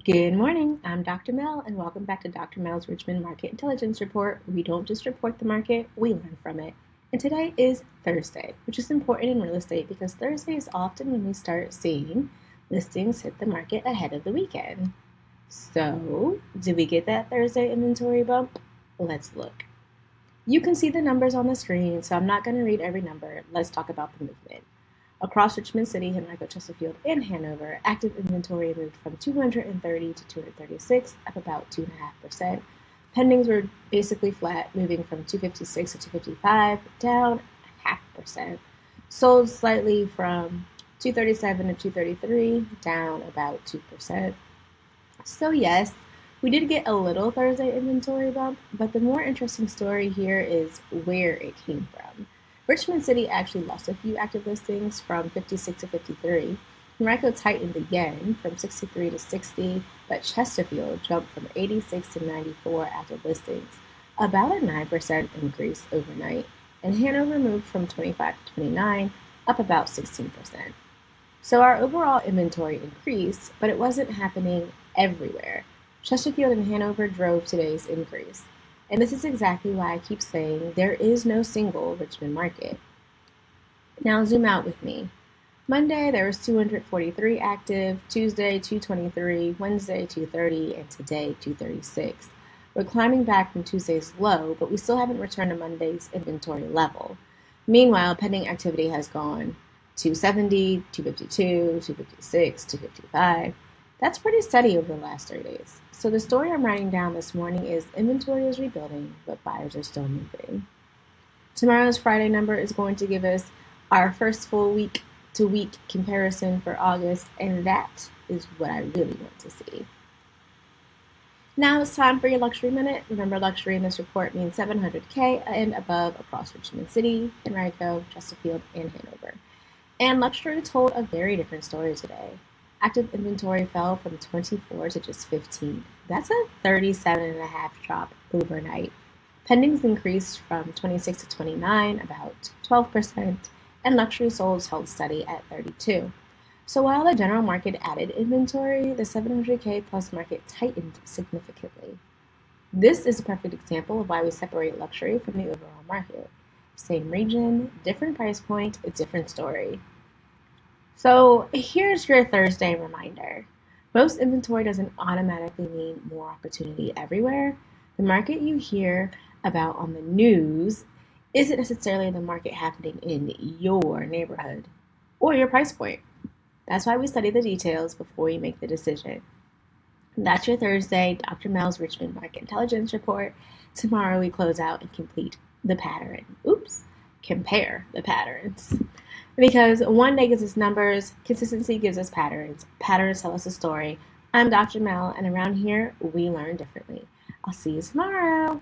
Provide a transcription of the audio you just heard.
Good morning, I'm Dr. Mel, and welcome back to Dr. Mel's Richmond Market Intelligence Report. We don't just report the market, we learn from it. And today is Thursday, which is important in real estate because Thursday is often when we start seeing listings hit the market ahead of the weekend. So, did we get that Thursday inventory bump? Let's look. You can see the numbers on the screen, so I'm not going to read every number. Let's talk about the movement. Across Richmond City, Henrico, Chesterfield, and Hanover, active inventory moved from 230 to 236, up about 2.5%. Pendings were basically flat, moving from 256 to 255, down 0.5%. Sold slightly from 237 to 233, down about 2%. So yes, we did get a little Thursday inventory bump, but the more interesting story here is where it came from. Richmond City actually lost a few active listings from 56 to 53. Henrico tightened again from 63 to 60, but Chesterfield jumped from 86 to 94 active listings, about a 9% increase overnight, and Hanover moved from 25 to 29, up about 16%. So our overall inventory increased, but it wasn't happening everywhere. Chesterfield and Hanover drove today's increase. And this is exactly why I keep saying there is no single Richmond market. Now zoom out with me. Monday there was 243 active, Tuesday 223, Wednesday 230, and today 236. We're climbing back from Tuesday's low, but we still haven't returned to Monday's inventory level. Meanwhile, pending activity has gone 270, 252, 256, 255. That's pretty steady over the last 3 days. So the story I'm writing down this morning is inventory is rebuilding, but buyers are still moving. Tomorrow's Friday number is going to give us our first full week-to-week comparison for August, and that is what I really want to see. Now it's time for your luxury minute. Remember, luxury in this report means 700K and above across Richmond City, Henrico, Chesterfield, and Hanover. And luxury told a very different story today. Active inventory fell from 24 to just 15. That's a 37.5 drop overnight. Pendings increased from 26 to 29, about 12%, and luxury solds held steady at 32. So while the general market added inventory, the 700K plus market tightened significantly. This is a perfect example of why we separate luxury from the overall market. Same region, different price point, a different story. So here's your Thursday reminder. Most inventory doesn't automatically mean more opportunity everywhere. The market you hear about on the news isn't necessarily the market happening in your neighborhood or your price point. That's why we study the details before we make the decision. That's your Thursday Dr. Mel's Richmond Market Intelligence Report. Tomorrow we close out and compare the patterns. Because one day gives us numbers, consistency gives us patterns. Patterns tell us a story. I'm Dr. Mel, and around here, we learn differently. I'll see you tomorrow.